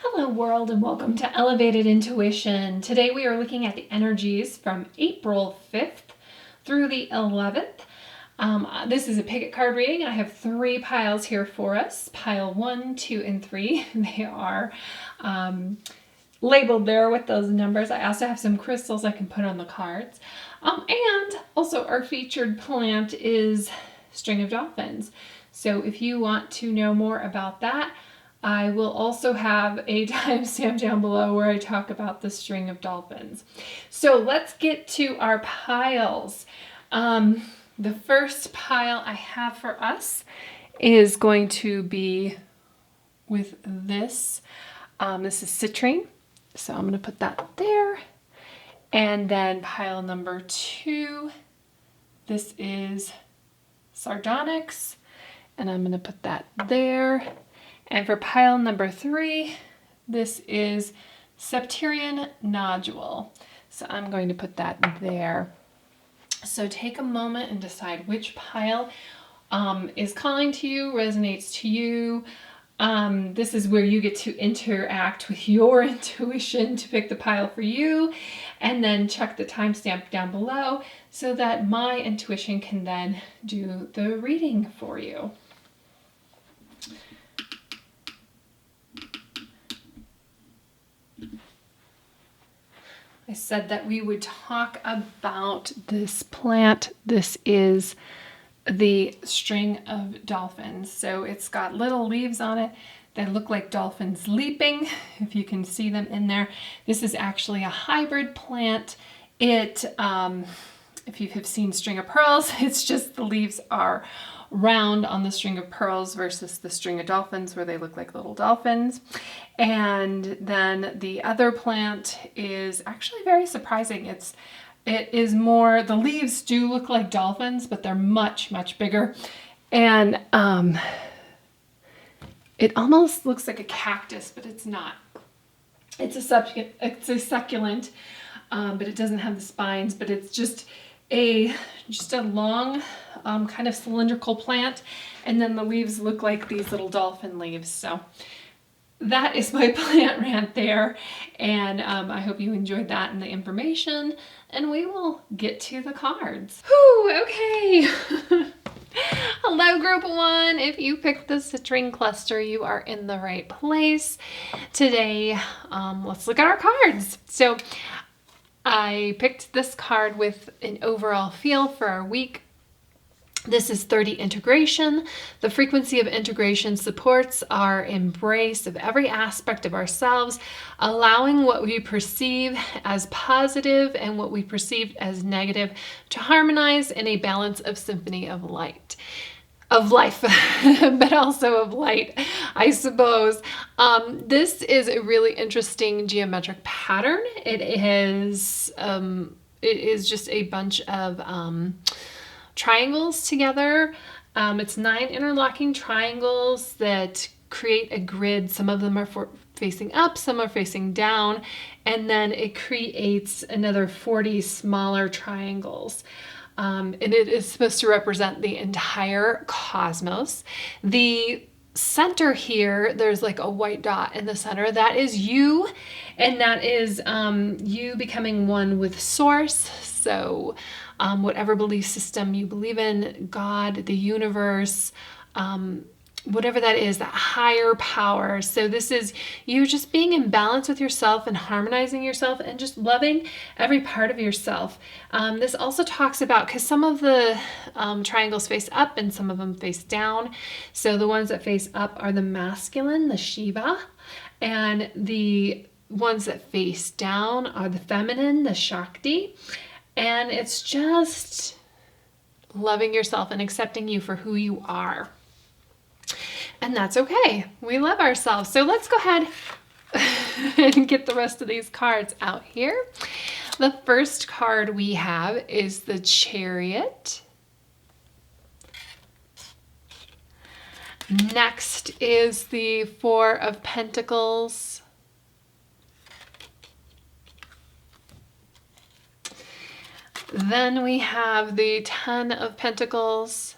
Hello world and welcome to Elevated Intuition. Today we are looking at the energies from April 5th through the 11th. This is a picket card reading. I have 3 piles here for us. Pile 1, 2, and 3. They are labeled there with those numbers. I also have some crystals I can put on the cards. And also our featured plant is String of Dolphins. So if you want to know more about that, I will also have a timestamp down below where I talk about the string of dolphins. So let's get to our piles. The first pile I have for us is going to be with this. This is citrine. So I'm going to put that there. And then pile number 2, this is sardonyx. And I'm going to put that there. And for pile number 3, this is septarian nodule. So I'm going to put that there. So take a moment and decide which pile is calling to you, resonates to you. This is where you get to interact with your intuition to pick the pile for you, and then check the timestamp down below so that my intuition can then do the reading for you. I said that we would talk about this plant. This is the string of dolphins. So it's got little leaves on it that look like dolphins leaping, if you can see them in there. This is actually a hybrid plant. If you have seen string of pearls, it's just the leaves are round on the string of pearls versus the string of dolphins where they look like little dolphins. And then the other plant is actually very surprising. It is more, the leaves do look like dolphins, but they're much, much bigger. And it almost looks like a cactus, but it's not. It's a succulent, but it doesn't have the spines, but it's just a long kind of cylindrical plant, and then the leaves look like these little dolphin leaves. So that is my plant rant there, and I hope you enjoyed that and the information, and we will get to the cards. Whew, okay. Hello group 1. If you picked the citrine cluster, you are in the right place. Today, let's look at our cards. So I picked this card with an overall feel for our week. This is 30 integration. The frequency of integration supports our embrace of every aspect of ourselves, allowing what we perceive as positive and what we perceive as negative to harmonize in a balance of symphony of light. Of life, but also of light, I suppose. This is a really interesting geometric pattern. It is just a bunch of triangles together. It's 9 interlocking triangles that create a grid. Some of them are facing up, some are facing down, and then it creates another 40 smaller triangles. And it is supposed to represent the entire cosmos. The center here, there's like a white dot in the center. That is you, and that is you becoming one with Source. So whatever belief system you believe in, God, the universe, whatever that is, that higher power. So this is you just being in balance with yourself and harmonizing yourself and just loving every part of yourself. This also talks about, because some of the triangles face up and some of them face down. So the ones that face up are the masculine, the Shiva, and the ones that face down are the feminine, the Shakti. And it's just loving yourself and accepting you for who you are. And that's okay. We love ourselves. So let's go ahead and get the rest of these cards out here. The first card we have is the Chariot. Next is the Four of Pentacles. Then we have the Ten of Pentacles.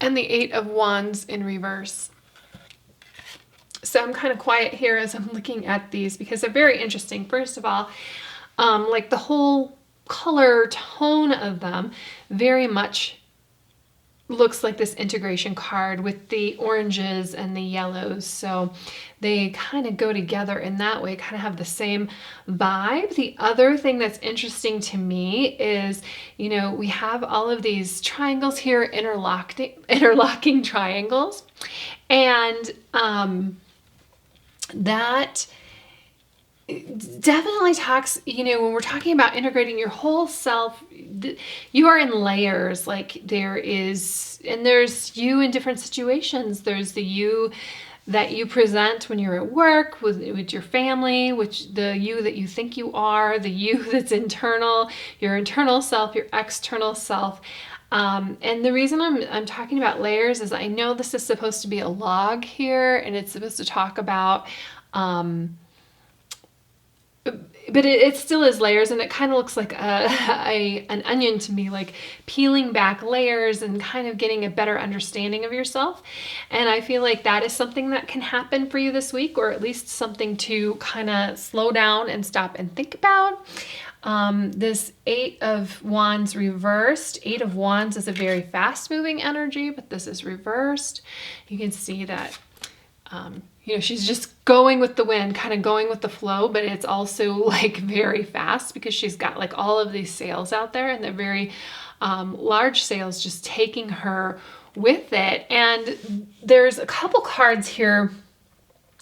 and the Eight of Wands in reverse. So I'm kind of quiet here as I'm looking at these because they're very interesting. First of all, like the whole color tone of them very much looks like this integration card with the oranges and the yellows. So they kind of go together in that way, kind of have the same vibe. The other thing that's interesting to me is, you know, we have all of these triangles here, interlocking triangles. And that definitely talks, you know, when we're talking about integrating your whole self, you are in layers. Like there's you in different situations. There's the you that you present when you're at work with your family, which the you that you think you are, the you that's internal, your internal self, your external self. And the reason I'm talking about layers is I know this is supposed to be a log here, and it's supposed to talk about, but it still is layers, and it kind of looks like an onion to me, like peeling back layers and kind of getting a better understanding of yourself. And I feel like that is something that can happen for you this week, or at least something to kind of slow down and stop and think about. This Eight of Wands reversed. Eight of Wands is a very fast moving energy, but this is reversed. You can see that you know, she's just going with the wind, kind of going with the flow, but it's also like very fast because she's got like all of these sails out there, and they're very large sails just taking her with it. And there's a couple cards here,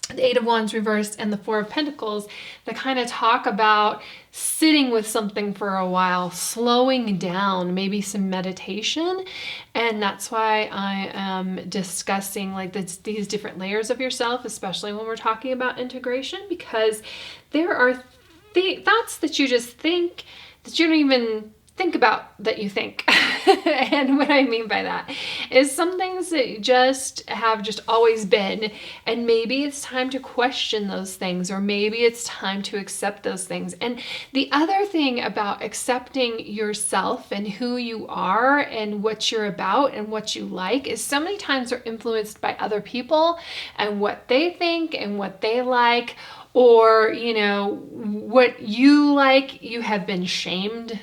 the Eight of Wands reversed and the Four of Pentacles, that kind of talk about sitting with something for a while, slowing down, maybe some meditation. And that's why I am discussing like these different layers of yourself, especially when we're talking about integration, because there are thoughts that you just think that you don't even think about that you think. And what I mean by that is some things that just have just always been, and maybe it's time to question those things, or maybe it's time to accept those things. And the other thing about accepting yourself and who you are and what you're about and what you like is so many times we're influenced by other people and what they think and what they like, or, you know, what you like, you have been shamed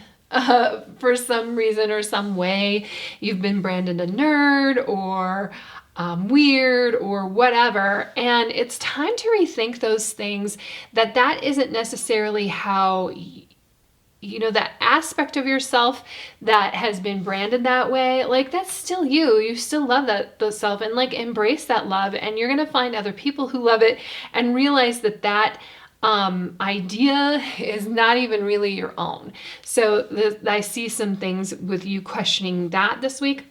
for some reason or some way. You've been branded a nerd or weird or whatever. And it's time to rethink those things, that isn't necessarily how, you know, that aspect of yourself that has been branded that way, like that's still you. You still love that self, and like embrace that love. And you're going to find other people who love it and realize that idea is not even really your own. So I see some things with you questioning that this week.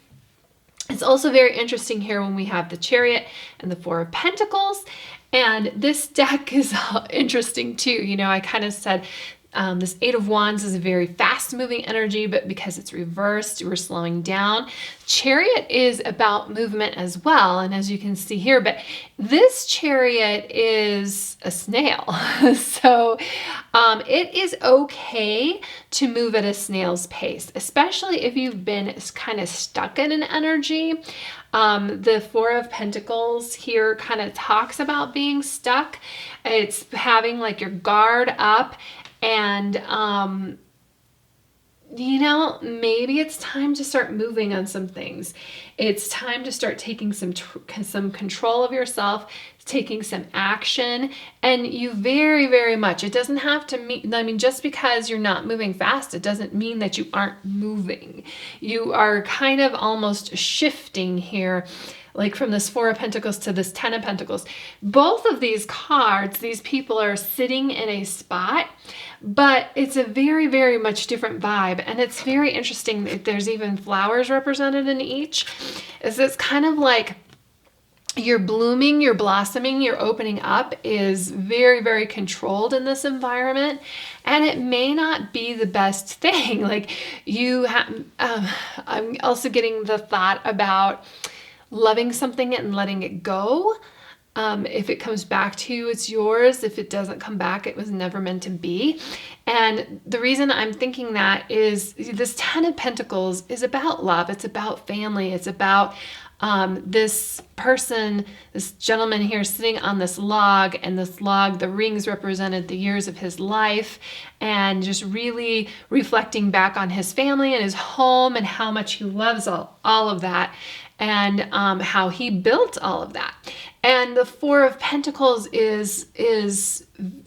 It's also very interesting here when we have the Chariot and the Four of Pentacles. And this deck is interesting too. You know, I kind of said this Eight of Wands is a very fast moving energy, but because it's reversed, we're slowing down. Chariot is about movement as well. And as you can see here, but this Chariot is a snail. So it is okay to move at a snail's pace, especially if you've been kind of stuck in an energy. The Four of Pentacles here kind of talks about being stuck. It's having like your guard up. And, you know, maybe it's time to start moving on some things. It's time to start taking some control of yourself, taking some action. And you very, very much, it doesn't have to mean, I mean, just because you're not moving fast, it doesn't mean that you aren't moving. You are kind of almost shifting here, like from this Four of Pentacles to this Ten of Pentacles. Both of these cards, these people are sitting in a spot, but it's a very, very much different vibe. And it's very interesting that there's even flowers represented in each. It's kind of like you're blooming, you're blossoming, you're opening up is very, very controlled in this environment. And it may not be the best thing. Like you have, I'm also getting the thought about loving something and letting it go. If it comes back to you, it's yours. If it doesn't come back, it was never meant to be. And the reason I'm thinking that is this Ten of Pentacles is about love. It's about family. It's about this person, this gentleman here sitting on this log, and this log, the rings represented the years of his life, and just really reflecting back on his family and his home and how much he loves all of that, and how he built all of that. And the Four of Pentacles is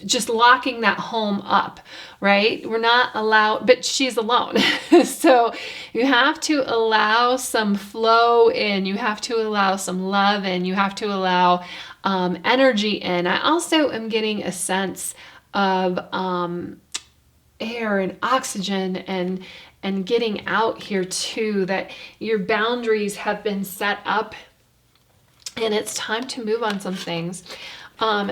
just locking that home up, right? We're not allowed, but she's alone. So you have to allow some flow in, you have to allow some love in, you have to allow energy in. I also am getting a sense of air and oxygen and getting out here too, that your boundaries have been set up and it's time to move on some things.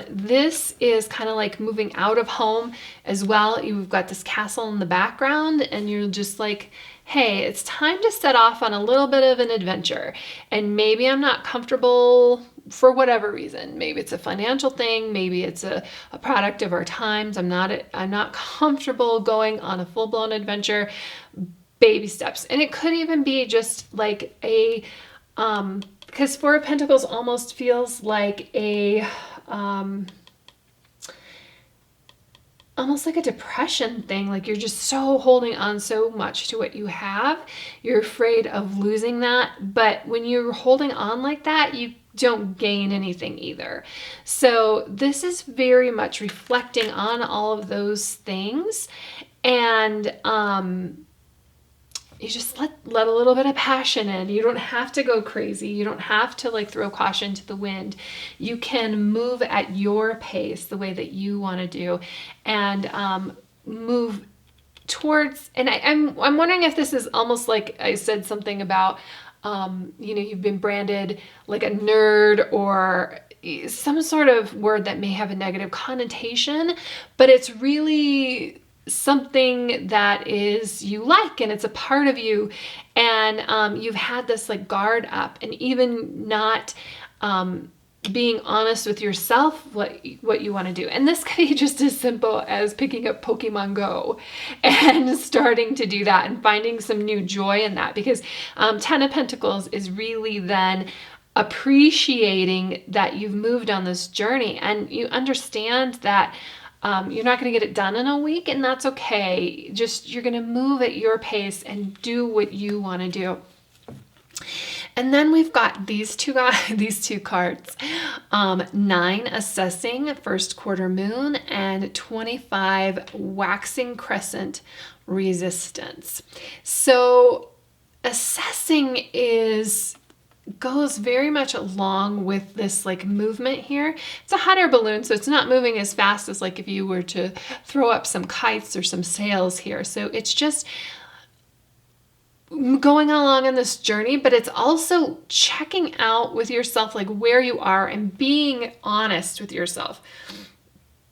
This is kind of like moving out of home as well. You've got this castle in the background and you're just like, hey, it's time to set off on a little bit of an adventure. And maybe I'm not comfortable for whatever reason. Maybe it's a financial thing. Maybe it's a product of our times. I'm not comfortable going on a full-blown adventure. Baby steps. And it could even be just like a, because Four of Pentacles almost feels like a, almost like a depression thing. Like you're just so holding on so much to what you have. You're afraid of losing that. But when you're holding on like that, you don't gain anything either. So this is very much reflecting on all of those things. And, you just let a little bit of passion in. You don't have to go crazy. You don't have to like throw caution to the wind. You can move at your pace, the way that you want to do, and move towards. And I'm wondering if this is almost like I said something about, you've been branded like a nerd or some sort of word that may have a negative connotation, but it's really something that is you like, and it's a part of you, and you've had this like guard up, and even not being honest with yourself what you want to do. And this could be just as simple as picking up Pokemon Go and starting to do that and finding some new joy in that, because Ten of Pentacles is really then appreciating that you've moved on this journey and you understand that you're not going to get it done in a week, and that's okay. Just you're going to move at your pace and do what you want to do. And then we've got these two cards, 9 assessing first quarter moon and 25 waxing crescent resistance. So assessing goes very much along with this like movement here. It's a hot air balloon, so it's not moving as fast as like if you were to throw up some kites or some sails here. So it's just going along on this journey, but it's also checking out with yourself like where you are and being honest with yourself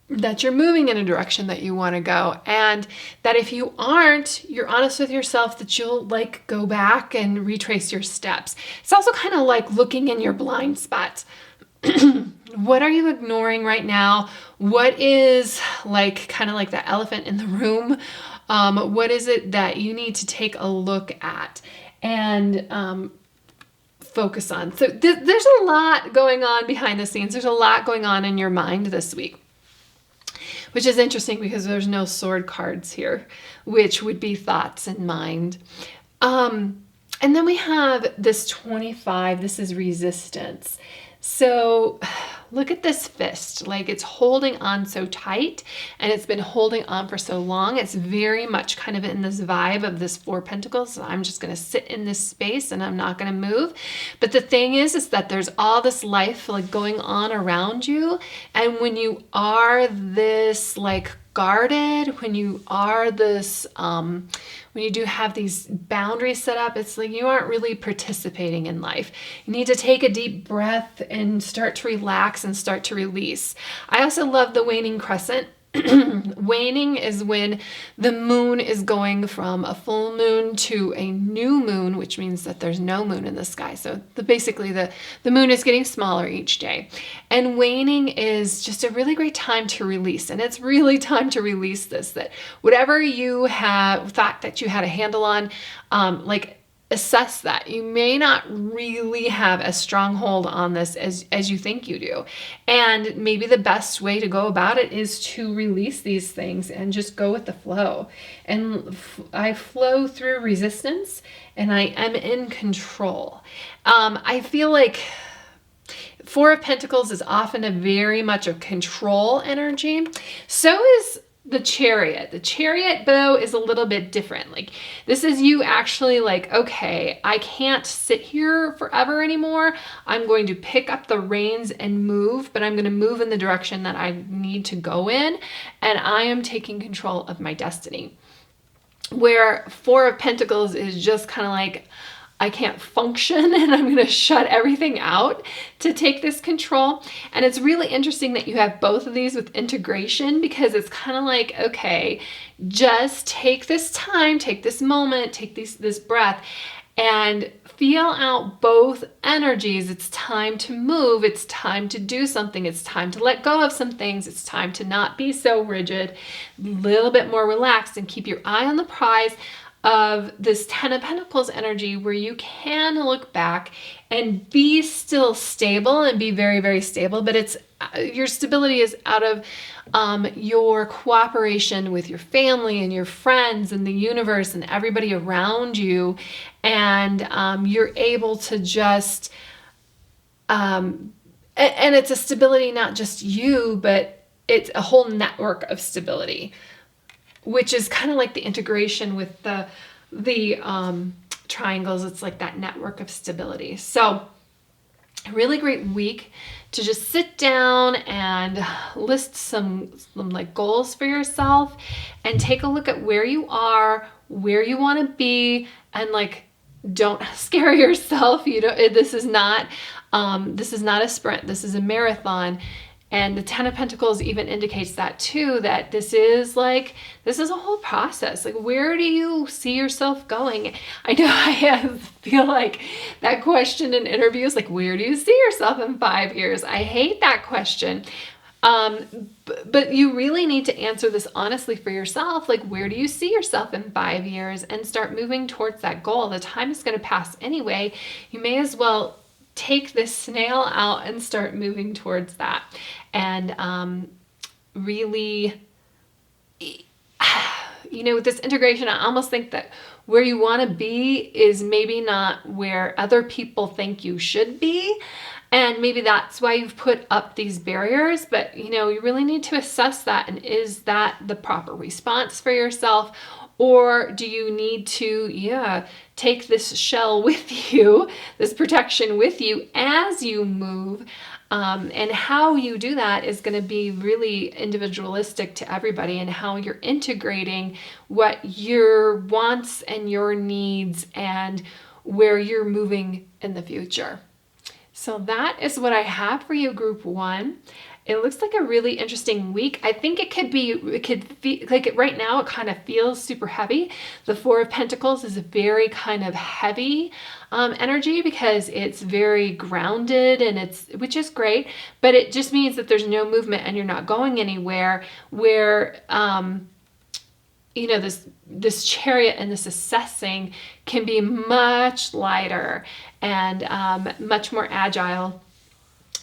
that you're moving in a direction that you want to go, and that if you aren't, you're honest with yourself that you'll like go back and retrace your steps. It's also kind of like looking in your blind spots. What are you ignoring right now? What is like kind of like the elephant in the room? What is it that you need to take a look at and focus on? So there's a lot going on behind the scenes. There's a lot going on in your mind this week, which is interesting because there's no sword cards here, which would be thoughts and mind. And then we have this 25, this is resistance. So look at this fist, like it's holding on so tight and it's been holding on for so long. It's very much kind of in this vibe of this Four Pentacles. So I'm just going to sit in this space and I'm not going to move. But the thing is that there's all this life like going on around you. And when you are this like guarded, when you are this, when you do have these boundaries set up, it's like you aren't really participating in life. You need to take a deep breath and start to relax and start to release. I also love the waning crescent. Waning is when the moon is going from a full moon to a new moon, which means that there's no moon in the sky. So basically the moon is getting smaller each day. And waning is just a really great time to release. And it's really time to release this, that whatever you have thought that you had a handle on, like assess that. You may not really have a strong hold on this as you think you do. And maybe the best way to go about it is to release these things and just go with the flow. And I flow through resistance and I am in control. I feel like Four of Pentacles is often a very much of control energy. So is the Chariot. The Chariot, though, is a little bit different. Like, this is you actually like, okay, I can't sit here forever anymore. I'm going to pick up the reins and move, but I'm going to move in the direction that I need to go in. And I am taking control of my destiny. Where Four of Pentacles is just kind of like, I can't function and I'm going to shut everything out to take this control. And it's really interesting that you have both of these with integration, because it's kind of like, okay, just take this time, take this moment, take this breath and feel out both energies. It's time to move. It's time to do something. It's time to let go of some things. It's time to not be so rigid, a little bit more relaxed, and keep your eye on the prize of this Ten of Pentacles energy, where you can look back and be still stable and be very, very stable, but it's your stability is out of your cooperation with your family and your friends and the universe and everybody around you. And you're able to just, and it's a stability, not just you, but it's a whole network of stability, which is kind of like the integration with the triangles. It's like that network of stability. So a really great week to just sit down and list some like goals for yourself and take a look at where you are, where you want to be, and like, don't scare yourself. This is not a sprint. This is a marathon. And the Ten of Pentacles even indicates that too, that this is a whole process. Like, where do you see yourself going? I know I feel like that question in interviews, like, where do you see yourself in 5 years? I hate that question. But you really need to answer this honestly for yourself. Like, where do you see yourself in 5 years? And start moving towards that goal. The time is going to pass anyway. You may as well take this snail out and start moving towards that. And really, with this integration, I almost think that where you want to be is maybe not where other people think you should be. And maybe that's why you've put up these barriers, but you really need to assess that. And is that the proper response for yourself? Or do you need to, take this shell with you, this protection with you as you move? And how you do that is going to be really individualistic to everybody, and how you're integrating what your wants and your needs and where you're moving in the future. So that is what I have for you, Group 1. It looks like a really interesting week. I think it could feel like it right now. It kind of feels super heavy. The Four of Pentacles is a very kind of heavy energy, because it's very grounded, and which is great, but it just means that there's no movement and you're not going anywhere. Where this Chariot and this assessing can be much lighter and much more agile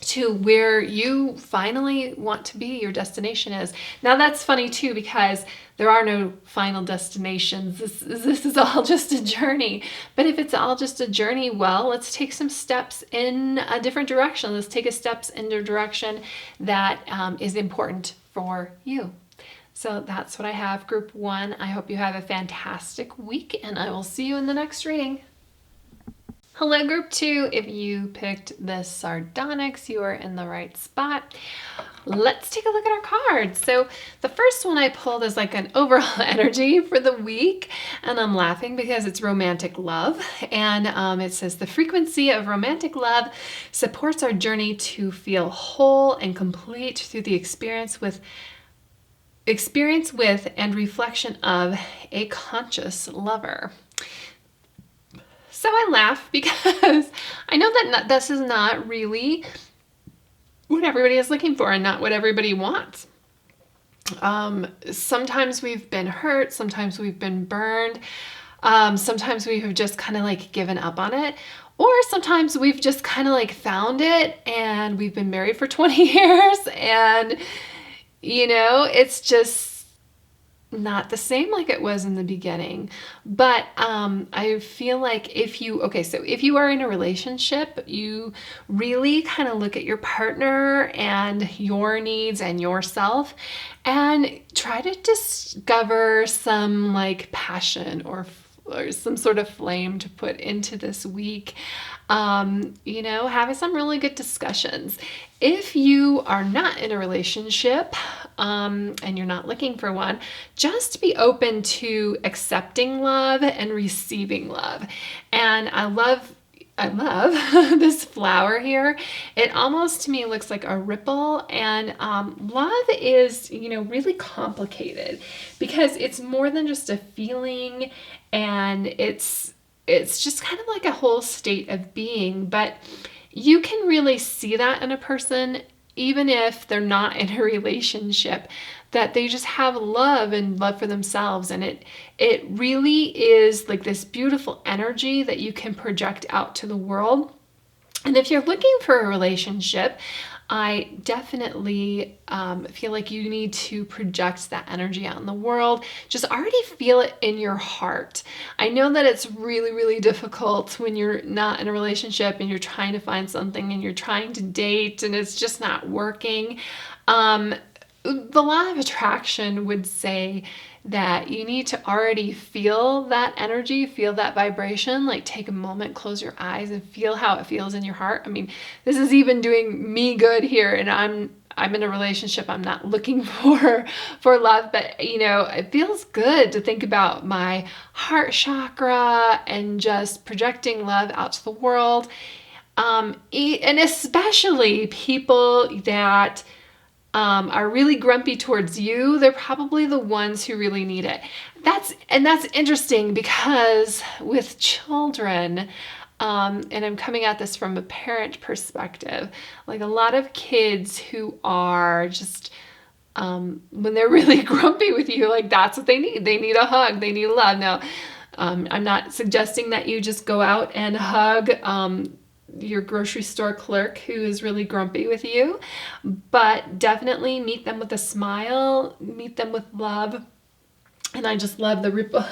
to where you finally want to be, your destination is. Now that's funny too, because there are no final destinations. This is all just a journey. But if it's all just a journey, well, let's take some steps in a different direction. Let's take steps in a direction that is important for you. So that's what I have, Group 1. I hope you have a fantastic week, and I will see you in the next reading. Hello, Group 2. If you picked the Sardonyx, you are in the right spot. Let's take a look at our cards. So the first one I pulled is like an overall energy for the week, and I'm laughing because it's romantic love. And it says the frequency of romantic love supports our journey to feel whole and complete through the experience with and reflection of a conscious lover. So I laugh because I know that this is not really what everybody is looking for and not what everybody wants. Sometimes we've been hurt, sometimes we've been burned. Sometimes we have just kind of like given up on it. Or sometimes we've just kind of like found it and we've been married for 20 years and, it's just not the same like it was in the beginning. But I feel like if you are in a relationship, you really kind of look at your partner and your needs and yourself and try to discover some like passion or some sort of flame to put into this week. Having some really good discussions. If you are not in a relationship and you're not looking for one, just be open to accepting love and receiving love. And I love this flower here. It almost to me looks like a ripple, and love is, really complicated because it's more than just a feeling, and it's just kind of like a whole state of being. But you can really see that in a person, even if they're not in a relationship, that they just have love and love for themselves. And it really is like this beautiful energy that you can project out to the world. And if you're looking for a relationship, I definitely feel like you need to project that energy out in the world. Just already feel it in your heart. I know that it's really, really difficult when you're not in a relationship and you're trying to find something and you're trying to date and it's just not working. The law of attraction would say that you need to already feel that energy, feel that vibration, like take a moment, close your eyes and feel how it feels in your heart. I mean, this is even doing me good here, and I'm in a relationship. I'm not looking for love, but it feels good to think about my heart chakra and just projecting love out to the world. And especially people that are really grumpy towards you, they're probably the ones who really need it. That's interesting because with children, and I'm coming at this from a parent perspective, like a lot of kids who are just, when they're really grumpy with you, like that's what they need. They need a hug. They need love. Now, I'm not suggesting that you just go out and hug, your grocery store clerk who is really grumpy with you, but definitely meet them with a smile, meet them with love. And I just love the ripple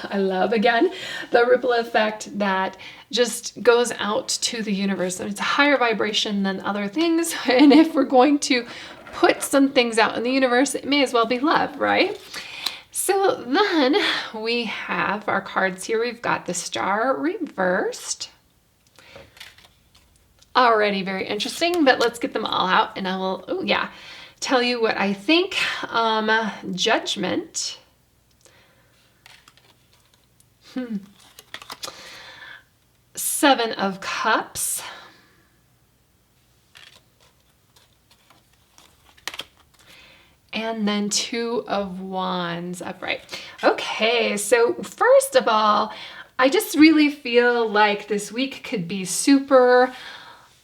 effect that just goes out to the universe. And it's a higher vibration than other things. And if we're going to put some things out in the universe, it may as well be love, right? So then we have our cards here. We've got the Star reversed. Already very interesting, but let's get them all out and I will, tell you what I think. Judgment. Seven of Cups. And then Two of Wands upright. Okay, so first of all, I just really feel like this week could be super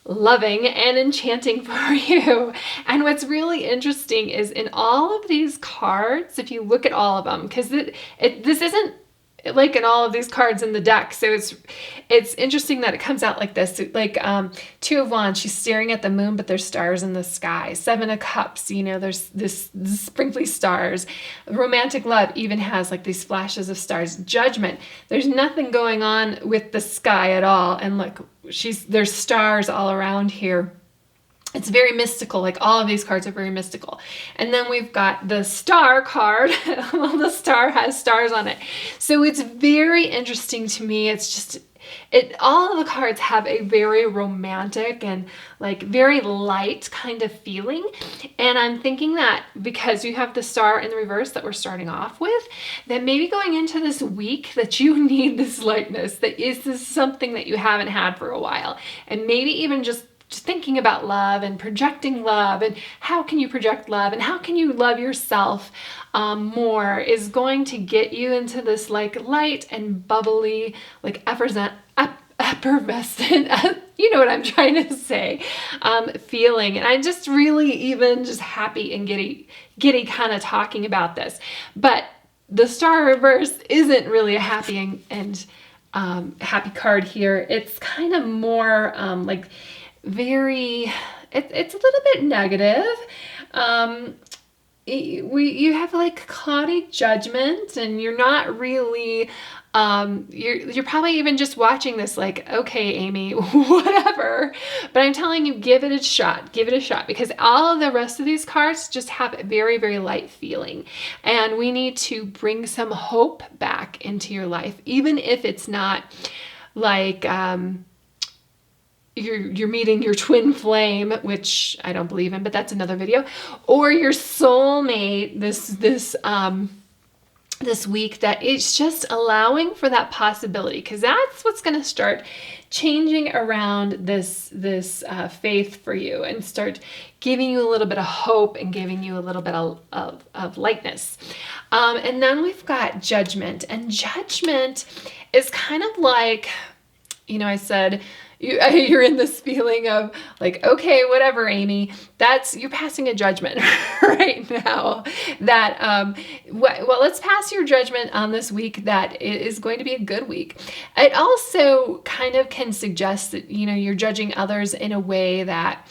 loving and enchanting for you. And what's really interesting is in all of these cards, if you look at all of them, because this isn't like in all of these cards in the deck. So it's interesting that it comes out like this. Like Two of Wands, she's staring at the moon, but there's stars in the sky. Seven of Cups, there's this sprinkly stars. Romantic love even has like these flashes of stars. Judgment, there's nothing going on with the sky at all. And look, there's stars all around here. It's very mystical. Like all of these cards are very mystical. And then we've got the Star card. Well, the star has stars on it. So it's very interesting to me. It's just, all of the cards have a very romantic and like very light kind of feeling. And I'm thinking that because you have the Star in the reverse that we're starting off with, that maybe going into this week that you need this lightness, that this is something that you haven't had for a while. And maybe even just thinking about love and projecting love and how can you project love and how can you love yourself more is going to get you into this like light and bubbly, like effervescent, you know what I'm trying to say, feeling. And I'm just really even just happy and giddy kind of talking about this. But the Star reverse isn't really a happy and happy card here. It's kind of more like very, it's a little bit negative. You have like cloudy judgment, and you're not really you're probably even just watching this like, okay, Amy, whatever. But I'm telling you, give it a shot. Give it a shot, because all of the rest of these cards just have a very, very light feeling. And we need to bring some hope back into your life, even if it's not like you're meeting your twin flame, which I don't believe in, but that's another video, or your soulmate this week. That it's just allowing for that possibility, because that's what's going to start changing around this faith for you, and start giving you a little bit of hope and giving you a little bit of lightness. And then we've got judgment, and judgment is kind of like, I said, you're in this feeling of like, okay, whatever, Amy, you're passing a judgment right now that, well, let's pass your judgment on this week that is going to be a good week. It also kind of can suggest that, you're judging others in a way that,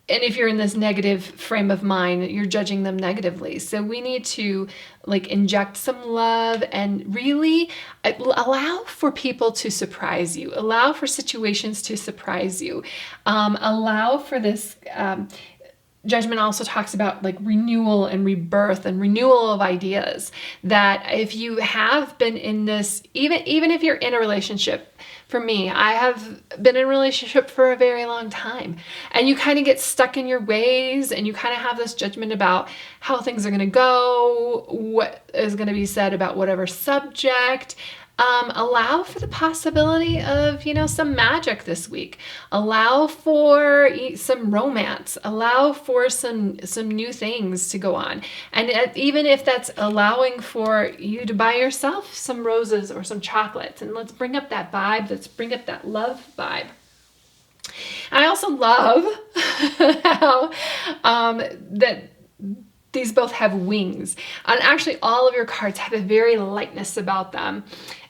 and if you're in this negative frame of mind, you're judging them negatively. So we need to like inject some love and really allow for people to surprise you. Allow for situations to surprise you. Allow for this. Judgment also talks about like renewal and rebirth and renewal of ideas. That if you have been in this, even if you're in a relationship, for me, I have been in a relationship for a very long time, and you kind of get stuck in your ways, and you kind of have this judgment about how things are going to go, what is going to be said about whatever subject. Allow for the possibility of, some magic this week. Allow for some romance. Allow for some new things to go on. And even if that's allowing for you to buy yourself some roses or some chocolates, and let's bring up that vibe. Let's bring up that love vibe. I also love how that these both have wings. And actually all of your cards have a very lightness about them.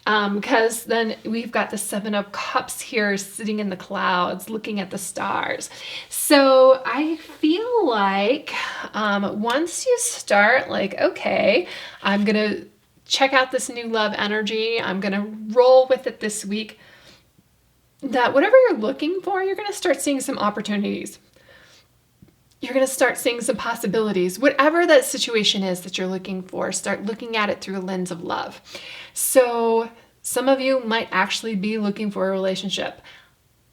Because then we've got the Seven of Cups here sitting in the clouds looking at the stars. So I feel like once you start like, okay, I'm going to check out this new love energy, I'm going to roll with it this week, that whatever you're looking for, you're going to start seeing some opportunities. You're going to start seeing some possibilities. Whatever that situation is that you're looking for, start looking at it through a lens of love. So some of you might actually be looking for a relationship.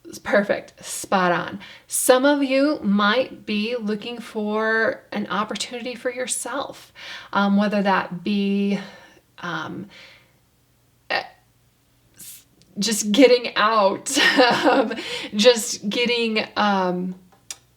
It's perfect. Spot on. Some of you might be looking for an opportunity for yourself, whether that be just getting out, just getting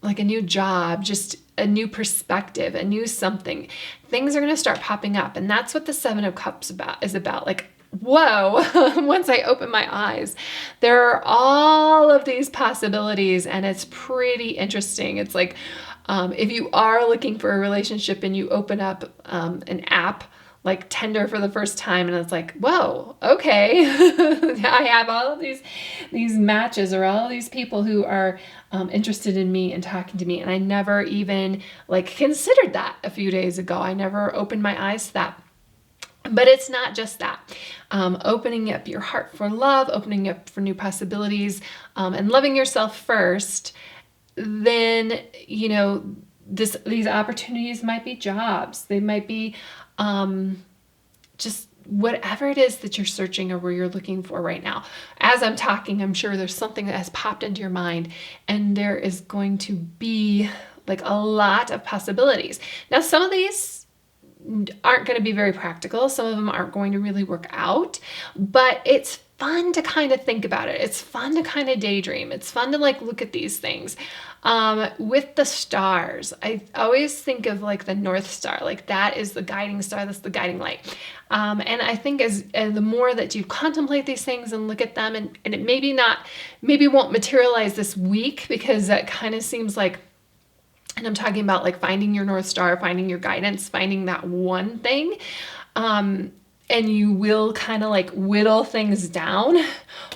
like a new job, just a new perspective, a new something. Things are going to start popping up. And that's what the Seven of Cups is about. Like, whoa, once I open my eyes, there are all of these possibilities, and it's pretty interesting. It's like, if you are looking for a relationship and you open up an app like Tinder for the first time, and it's like, whoa, okay, I have all of these matches, or all of these people who are interested in me and talking to me, and I never even like considered that a few days ago. I never opened my eyes to that. But it's not just that. Opening up your heart for love, opening up for new possibilities, and loving yourself first, then, these opportunities might be jobs. They might be just whatever it is that you're searching or where you're looking for right now. As I'm talking, I'm sure there's something that has popped into your mind, and there is going to be like a lot of possibilities. Now, some of these aren't going to be very practical. Some of them aren't going to really work out, but it's fun to kind of think about it. It's fun to kind of daydream. It's fun to like look at these things. With the stars, I always think of like the North Star, like that is the guiding star, that's the guiding light. And I think as the more that you contemplate these things and look at them, and it maybe won't materialize this week, because that kind of seems like And I'm talking about like finding your North Star, finding your guidance, finding that one thing. And you will kind of like whittle things down,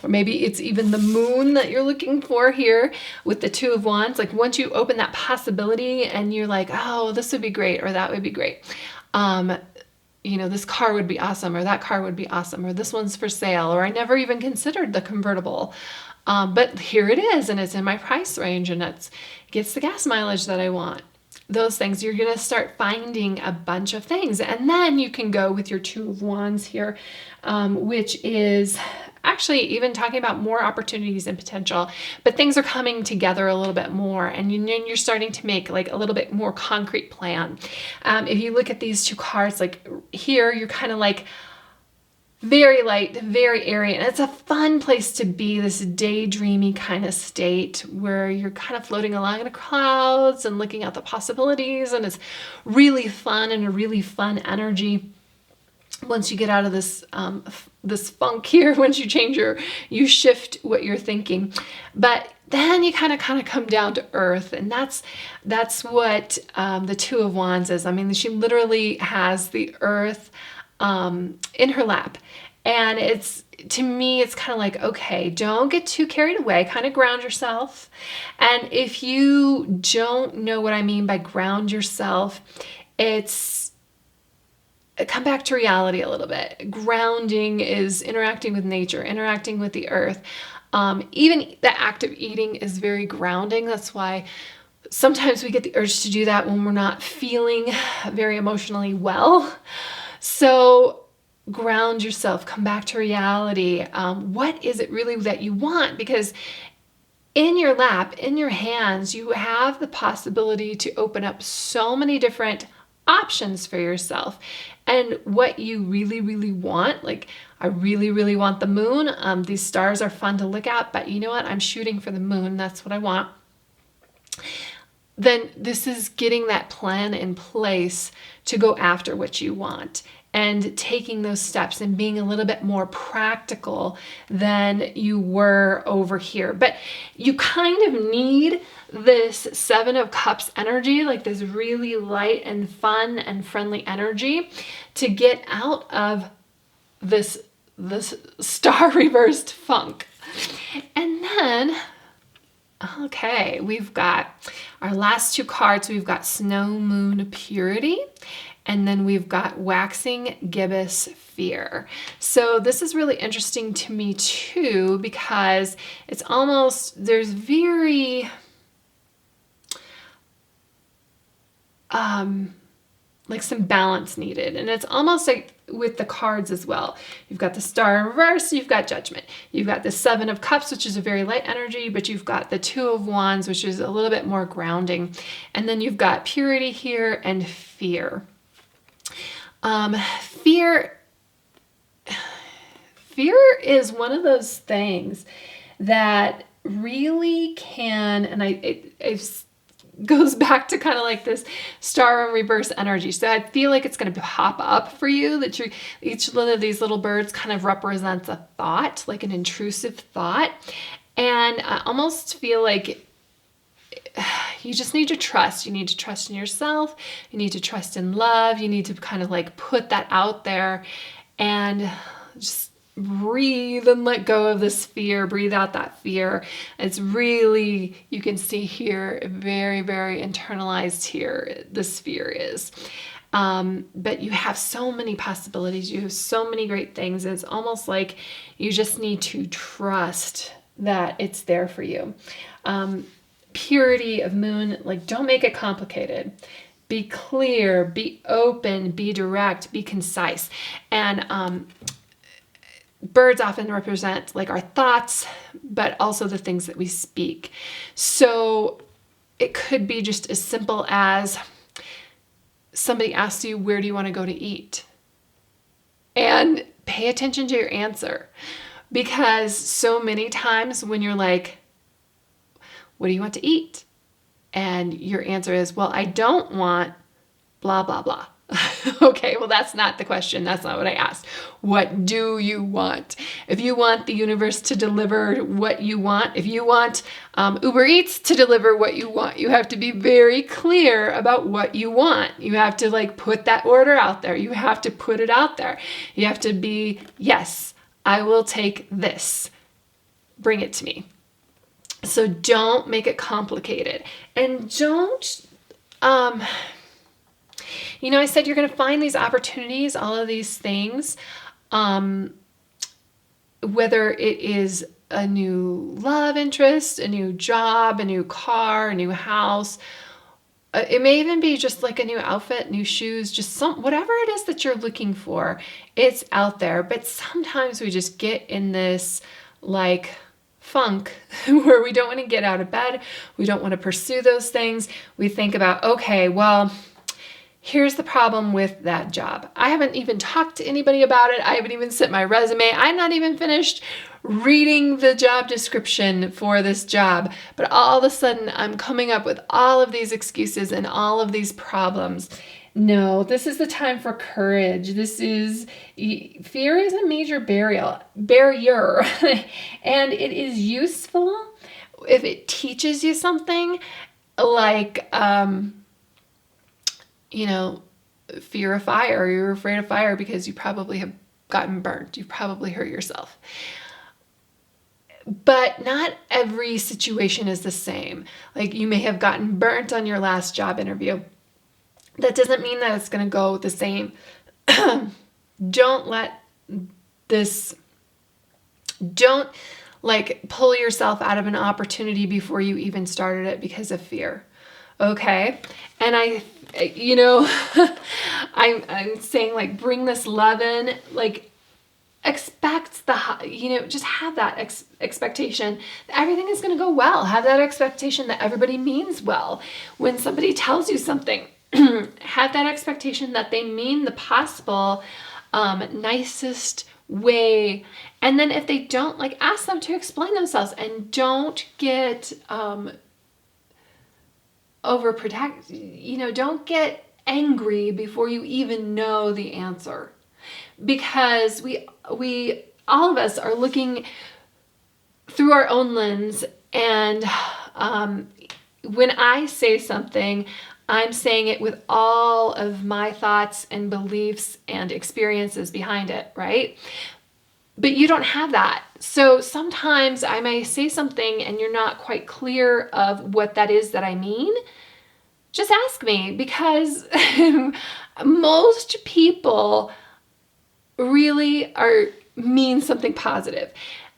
or maybe it's even the moon that you're looking for here with the Two of Wands. Like once you open that possibility and you're like, oh, this would be great, or that would be great. You know, this car would be awesome, or that car would be awesome, or this one's for sale, or I never even considered the convertible. But here it is, and it's in my price range, and it gets the gas mileage that I want. Those things, you're going to start finding a bunch of things. And then you can go with your Two of Wands here, which is actually even talking about more opportunities and potential, but things are coming together a little bit more, and you're starting to make like a little bit more concrete plan. If you look at these two cards, like here, you're kind of like very light, very airy, and it's a fun place to be, this daydreamy kind of state where you're kind of floating along in the clouds and looking at the possibilities, and it's really fun and a really fun energy. Once you get out of this this funk here, once you shift what you're thinking, but then you kind of come down to earth, and that's what the Two of Wands is. I mean, she literally has the earth in her lap, and to me, it's kind of like, okay, don't get too carried away, kind of ground yourself. And if you don't know what I mean by ground yourself, it's come back to reality a little bit. Grounding is interacting with nature, interacting with the earth. Even the act of eating is very grounding. That's why sometimes we get the urge to do that when we're not feeling very emotionally well. So ground yourself, come back to reality. What is it really that you want? Because in your lap, in your hands, you have the possibility to open up so many different options for yourself. And what you really, really want, like I really, really want the moon. These stars are fun to look at, but you know what? I'm shooting for the moon. That's what I want. Then this is getting that plan in place to go after what you want, and taking those steps and being a little bit more practical than you were over here. But you kind of need this Seven of Cups energy, like this really light and fun and friendly energy, to get out of this star reversed funk. And then, okay, we've got our last two cards. We've got Snow Moon Purity, and then we've got Waxing Gibbous Fear. So this is really interesting to me too, because it's almost, there's very like some balance needed. And it's almost like with the cards as well. You've got the Star in reverse, you've got Judgment. You've got the Seven of Cups, which is a very light energy, but you've got the Two of Wands, which is a little bit more grounding. And then you've got Purity here and Fear. Fear is one of those things that really can, and it goes back to kind of like this Star in reverse energy. So I feel like it's going to pop up for you, that each one of these little birds kind of represents a thought, like an intrusive thought. And I almost feel like you just need to trust. You need to trust in yourself. You need to trust in love. You need to kind of like put that out there and just breathe and let go of this fear. Breathe out that fear. It's really, you can see here, very, very internalized here, this fear is. But you have so many possibilities. You have so many great things. It's almost like you just need to trust that it's there for you. Purity of Moon, like don't make it complicated. Be clear, be open, be direct, be concise. And birds often represent like our thoughts, but also the things that we speak. So it could be just as simple as somebody asks you, where do you want to go to eat? And pay attention to your answer. Because so many times when you're like, what do you want to eat? And your answer is, well, I don't want blah, blah, blah. Okay, well, that's not the question. That's not what I asked. What do you want? If you want the universe to deliver what you want, if you want Uber Eats to deliver what you want, you have to be very clear about what you want. You have to like put that order out there. You have to put it out there. You have to be, yes, I will take this. Bring it to me. So don't make it complicated. And don't, I said you're going to find these opportunities, all of these things, whether it is a new love interest, a new job, a new car, a new house. It may even be just like a new outfit, new shoes, just whatever it is that you're looking for, it's out there. But sometimes we just get in this like funk where we don't want to get out of bed. We don't want to pursue those things. We think about, okay, well, here's the problem with that job. I haven't even talked to anybody about it. I haven't even sent my resume. I'm not even finished reading the job description for this job. But all of a sudden, I'm coming up with all of these excuses and all of these problems. No, this is the time for courage. Fear is a major barrier, and it is useful if it teaches you something like, fear of fire. You're afraid of fire because you probably have gotten burnt. You've probably hurt yourself. But not every situation is the same. Like you may have gotten burnt on your last job interview. That doesn't mean that it's going to go the same. Don't pull yourself out of an opportunity before you even started it because of fear. Okay? And I'm saying like bring this love in, like expect just have that expectation that everything is going to go well. Have that expectation that everybody means well. When somebody tells you something, have that expectation that they mean the possible nicest way. And then if they don't, like ask them to explain themselves and don't get overprotect, don't get angry before you even know the answer. Because we all of us are looking through our own lens, and when I say something, I'm saying it with all of my thoughts and beliefs and experiences behind it, right? But you don't have that. So sometimes I may say something and you're not quite clear of what that is that I mean. Just ask me, because most people really mean something positive.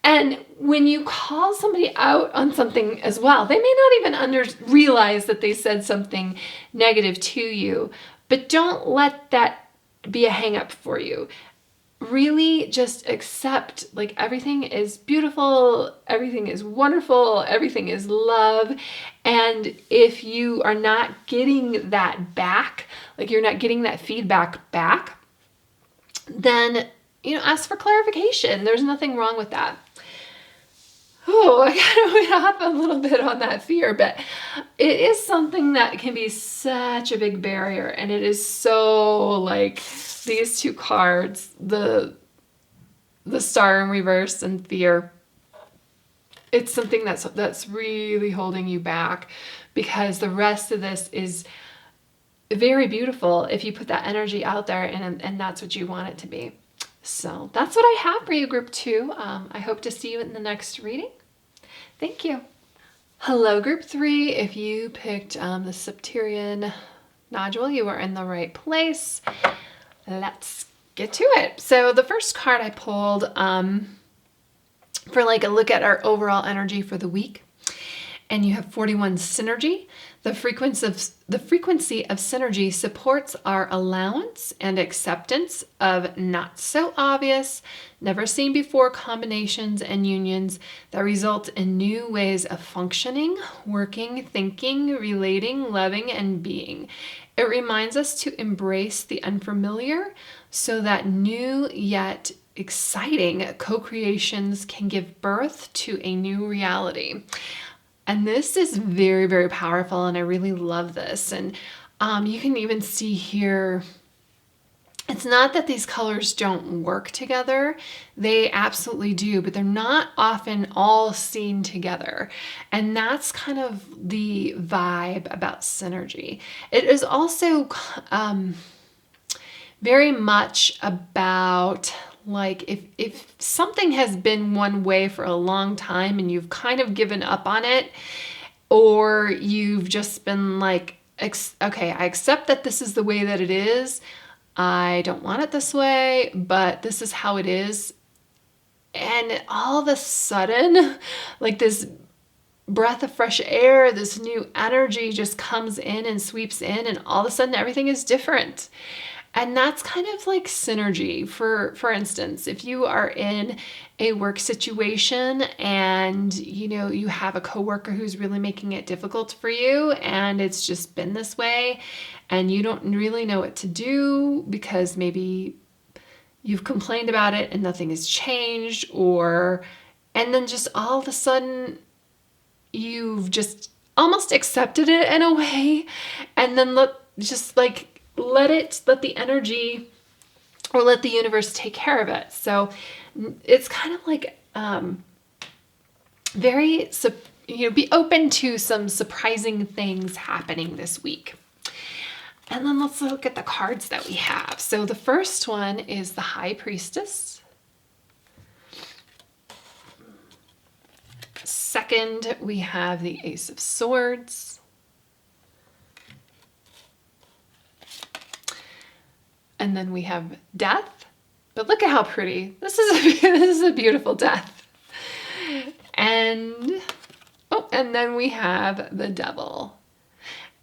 And when you call somebody out on something as well, they may not even realize that they said something negative to you, but don't let that be a hang up for you. Really just accept like everything is beautiful, everything is wonderful, everything is love. And if you are not getting that back, like you're not getting that feedback back, then, ask for clarification. There's nothing wrong with that. Oh, I kind of went off a little bit on that fear, but it is something that can be such a big barrier. And it is so like these two cards, the Star in reverse and fear. It's something that's really holding you back, because the rest of this is very beautiful if you put that energy out there and that's what you want it to be. So that's what I have for you, Group 2. I hope to see you in the next reading. Thank you. Hello, Group 3. If you picked the Septarian nodule, you are in the right place. Let's get to it. So the first card I pulled for like a look at our overall energy for the week. And you have 41 synergy. The frequency of synergy supports our allowance and acceptance of not so obvious, never seen before combinations and unions that result in new ways of functioning, working, thinking, relating, loving, and being. It reminds us to embrace the unfamiliar so that new yet exciting co-creations can give birth to a new reality. And this is very, very powerful, and I really love this. And you can even see here it's not that these colors don't work together. They absolutely do, but they're not often all seen together. And that's kind of the vibe about synergy. It is also very much about, like, if something has been one way for a long time and you've kind of given up on it, or you've just been like, okay, I accept that this is the way that it is. I don't want it this way, but this is how it is. And all of a sudden, like this breath of fresh air, this new energy just comes in and sweeps in, and all of a sudden everything is different. And that's kind of like synergy. For instance, if you are in a work situation and you have a coworker who's really making it difficult for you, and it's just been this way, and you don't really know what to do because maybe you've complained about it and nothing has changed, and then just all of a sudden you've just almost accepted it in a way, and then let the energy, or let the universe take care of it. So it's kind of like be open to some surprising things happening this week. And then let's look at the cards that we have. So the first one is the High Priestess. Second, we have the Ace of Swords. And then we have Death. But look at how pretty. This is a beautiful Death. And then we have the Devil.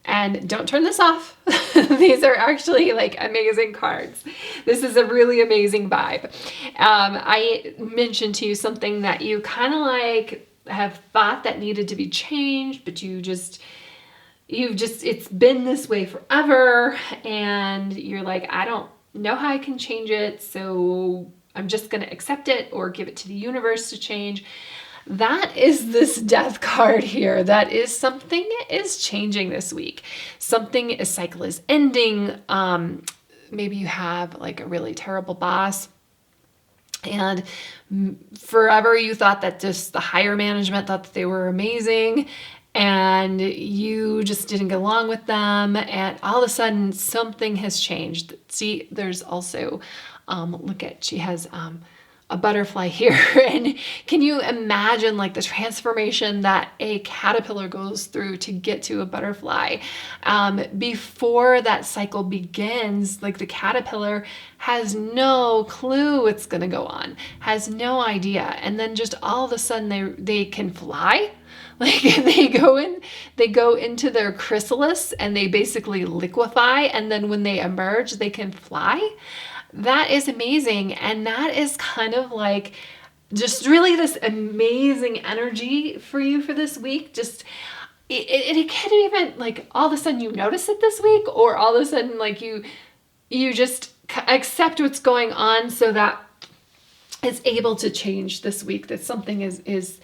And don't turn this off. These are actually like amazing cards. This is a really amazing vibe. I mentioned to you something that you kind of like have thought that needed to be changed, but it's been this way forever, and you're like, I don't know how I can change it, so I'm just going to accept it or give it to the universe to change. That is this Death card here. That is something is changing this week. A cycle is ending. Maybe you have like a really terrible boss, and forever you thought that just the higher management thought that they were amazing, and you just didn't get along with them, and all of a sudden something has changed. See, there's also, she has a butterfly here. And can you imagine like the transformation that a caterpillar goes through to get to a butterfly? Before that cycle begins, like the caterpillar has no clue what's going to go on, has no idea. And then just all of a sudden they can fly. Like they go into their chrysalis and they basically liquefy. And then when they emerge, they can fly. That is amazing. And that is kind of like just really this amazing energy for you for this week. Just it can even like all of a sudden you notice it this week, or all of a sudden like you just accept what's going on so that it's able to change this week, that something is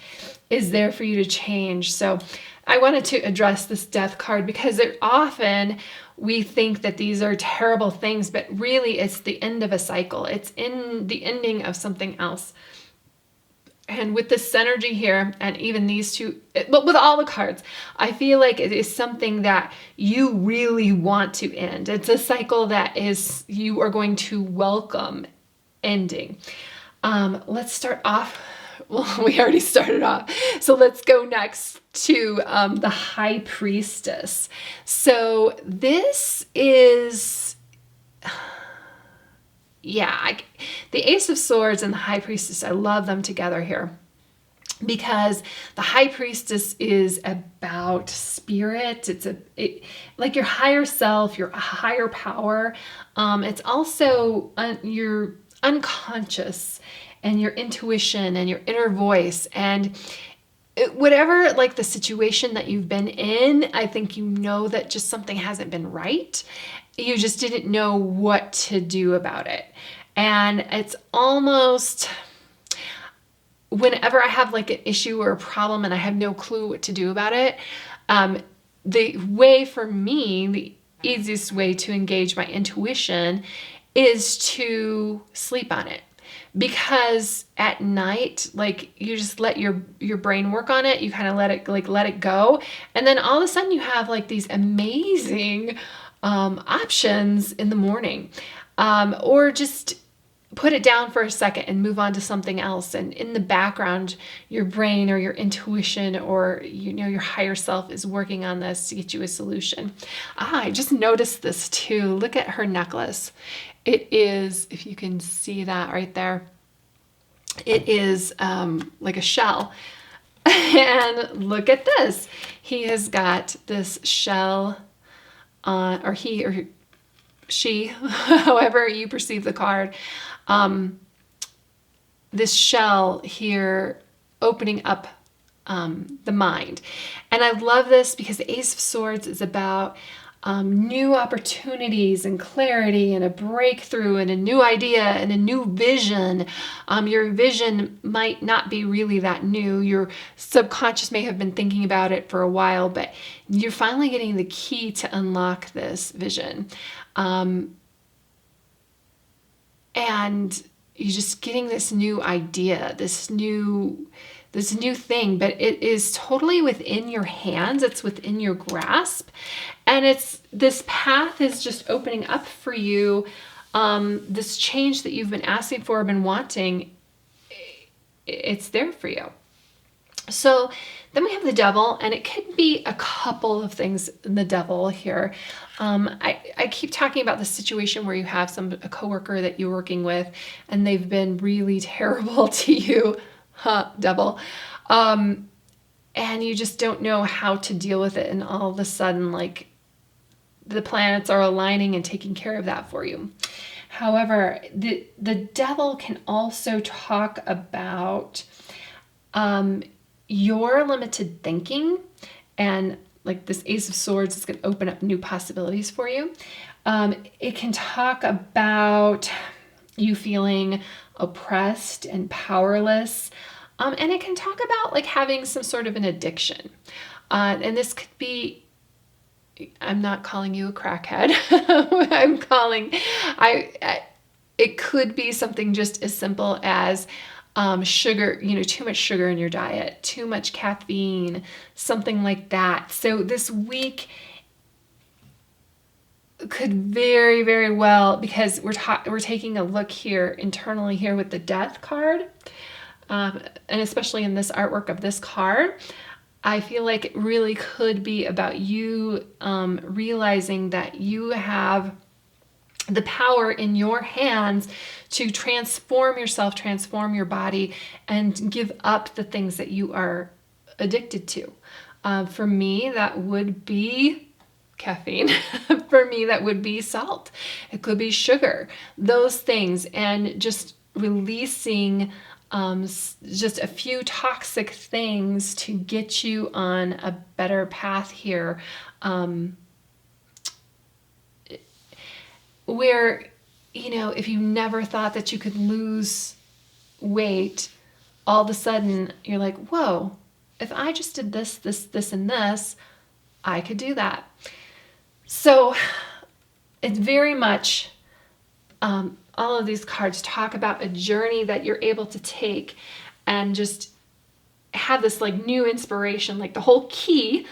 there for you to change. So I wanted to address this Death card because often we think that these are terrible things, but really it's the end of a cycle. It's in the ending of something else. And with this synergy here, and even these two, but with all the cards, I feel like it is something that you really want to end. It's a cycle that you are going to welcome ending. Let's start off. Well, we already started off. So let's go next to the High Priestess. So this is, the Ace of Swords and the High Priestess, I love them together here. Because the High Priestess is about spirit. It's like your higher self, your higher power. It's also your unconscious and your intuition and your inner voice, and whatever like the situation that you've been in, I think you know that just something hasn't been right. You just didn't know what to do about it. And it's almost, whenever I have like an issue or a problem and I have no clue what to do about it, the way for me, the easiest way to engage my intuition is to sleep on it. Because at night, like, you just let your brain work on it, you kind of let it go, and then all of a sudden you have like these amazing options in the morning, or just put it down for a second and move on to something else, and in the background your brain or your intuition or your higher self is working on this to get you a solution. I just noticed this too. Look at her necklace. It is, if you can see that right there, it is like a shell. And look at this. He has got this shell on, or he or she, however you perceive the card, this shell here opening up the mind. And I love this because the Ace of Swords is about new opportunities and clarity and a breakthrough and a new idea and a new vision. Your vision might not be really that new. Your subconscious may have been thinking about it for a while, but you're finally getting the key to unlock this vision. And you're just getting this new idea, this new thing, but it is totally within your hands. It's within your grasp. And this path is just opening up for you. This change that you've been asking for, been wanting, it's there for you. So then we have the Devil, and it could be a couple of things in the Devil here. I keep talking about the situation where you have a coworker that you're working with, and they've been really terrible to you, Devil. And you just don't know how to deal with it, and all of a sudden, like, the planets are aligning and taking care of that for you. However, the Devil can also talk about your limited thinking, and like this Ace of Swords is going to open up new possibilities for you. It can talk about you feeling oppressed and powerless. And it can talk about like having some sort of an addiction. And this could be, I'm not calling you a crackhead. It could be something just as simple as sugar, too much sugar in your diet, too much caffeine, something like that. So this week could very, very well, because we're taking a look here internally here with the Death card, and especially in this artwork of this card, I feel like it really could be about you realizing that you have the power in your hands to transform yourself, transform your body, and give up the things that you are addicted to. For me, that would be caffeine. For me, that would be salt. It could be sugar, those things, and just releasing just a few toxic things to get you on a better path here. Where, if you never thought that you could lose weight, all of a sudden you're like, whoa, if I just did this, and this, I could do that. So it's very much, all of these cards talk about a journey that you're able to take and just have this like new inspiration. Like the whole key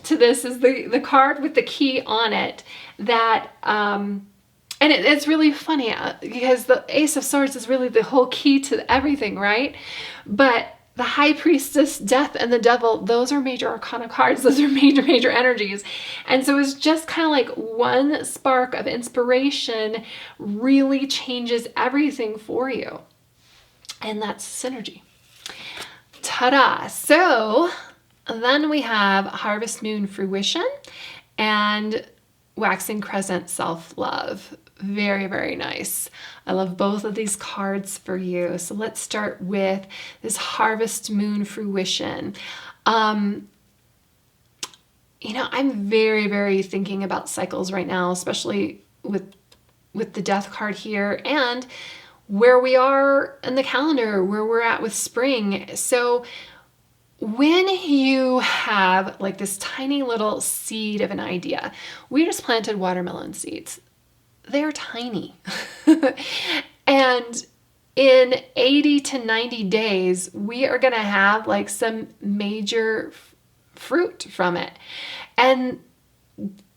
to this is the card with the key on it that, and it's really funny because the Ace of Swords is really the whole key to everything, right? But the High Priestess, Death, and the Devil, those are major arcana cards. Those are major energies. And so it's just kind of like one spark of inspiration really changes everything for you. And that's synergy. Ta-da! So then we have Harvest Moon Fruition and Waxing Crescent Self-Love. Very, very nice. I love both of these cards for you. So let's start with this Harvest Moon Fruition. I'm very, very thinking about cycles right now, especially with the Death card here and where we are in the calendar, where we're at with spring. So when you have like this tiny little seed of an idea, we just planted watermelon seeds. they're tiny. And in 80 to 90 days, we are going to have like some major fruit from it. And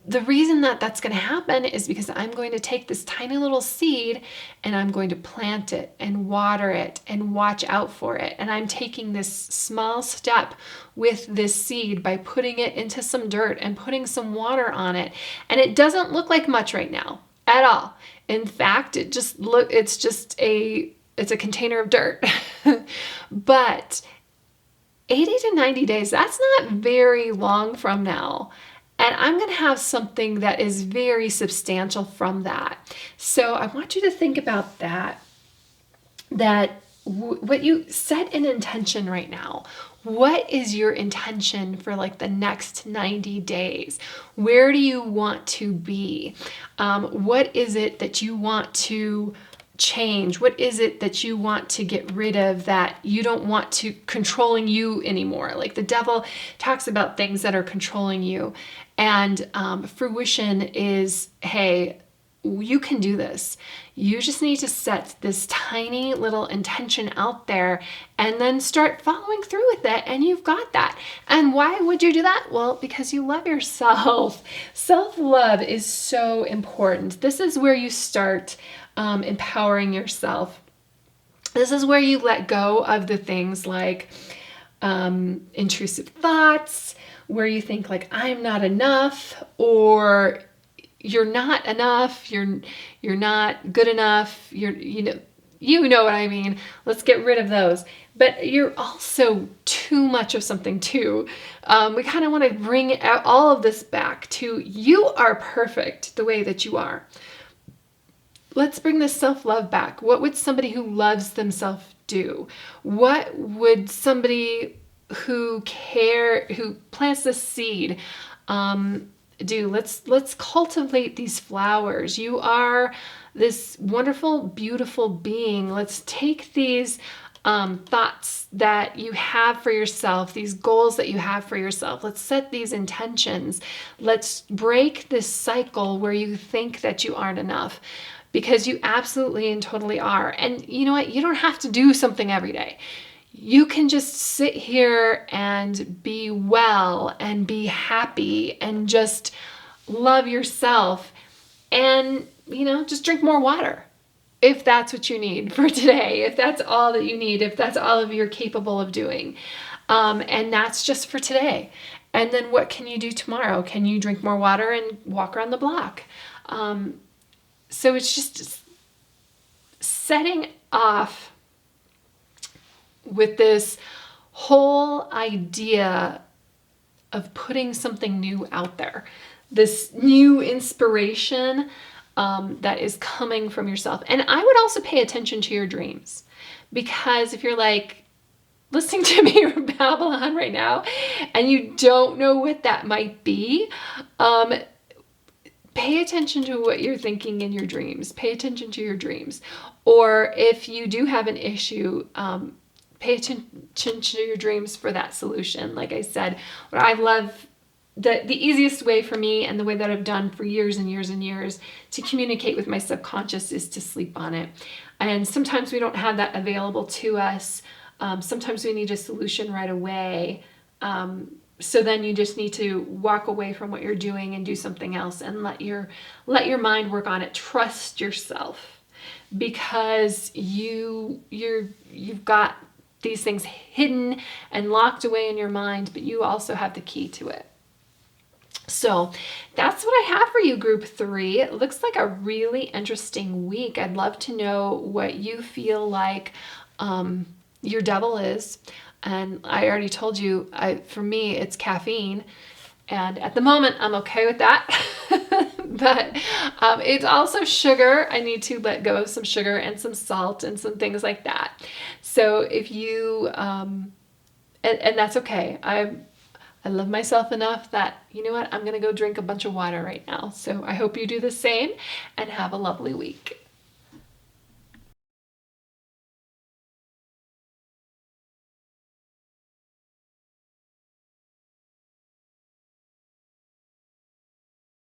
the reason that that's going to happen is because I'm going to take this tiny little seed and I'm going to plant it and water it and watch out for it. And I'm taking this small step with this seed by putting it into some dirt and putting some water on it. And it doesn't look like much right now at all. In fact, it's a container of dirt. But 80 to 90 days, that's not very long from now. And I'm going to have something that is very substantial from that. So I want you to think about that, what you set an intention right now. What is your intention for like the next 90 days? Where do you want to be? What is it that you want to change? What is it that you want to get rid of that you don't want to controlling you anymore? Like the devil talks about things that are controlling you. And fruition is, hey, you can do this. You just need to set this tiny little intention out there and then start following through with it. And you've got that. And why would you do that? Well, because you love yourself. Self-love is so important. This is where you start empowering yourself. This is where you let go of the things like intrusive thoughts, where you think like I'm not enough, or you're not enough, you're not good enough, you know what I mean. Let's get rid of those. But you're also too much of something too. We kind of want to bring all of this back to you are perfect the way that you are. Let's bring this self-love back. What would somebody who loves themselves do? What would somebody who plants the seed do? Let's cultivate these flowers. You are this wonderful, beautiful being. Let's take these thoughts that you have for yourself, these goals that you have for yourself. Let's set these intentions. Let's break this cycle where you think that you aren't enough, because you absolutely and totally are. And you know what? You don't have to do something every day. You can just sit here and be well and be happy and just love yourself and, just drink more water if that's what you need for today, if that's all that you need, if that's all of you're capable of doing. And that's just for today. And then what can you do tomorrow? Can you drink more water and walk around the block? So it's just setting off with this whole idea of putting something new out there, this new inspiration that is coming from yourself. And I would also pay attention to your dreams, because if you're like listening to me babble on right now and you don't know what that might be, pay attention to what you're thinking in your dreams. Pay attention to your dreams. Or if you do have an issue, pay attention to your dreams for that solution. Like I said, what I love, the easiest way for me and the way that I've done for years and years and years to communicate with my subconscious is to sleep on it. And sometimes we don't have that available to us. Sometimes we need a solution right away. So then you just need to walk away from what you're doing and do something else and let your mind work on it. Trust yourself, because you've got these things hidden and locked away in your mind, but you also have the key to it. So that's what I have for you, group 3. It looks like a really interesting week. I'd love to know what you feel like your devil is. And I already told you, for me, it's caffeine. And at the moment, I'm okay with that. But it's also sugar. I need to let go of some sugar and some salt and some things like that. So if you, and that's okay. I love myself enough that, you know what, I'm going to go drink a bunch of water right now. So I hope you do the same and have a lovely week.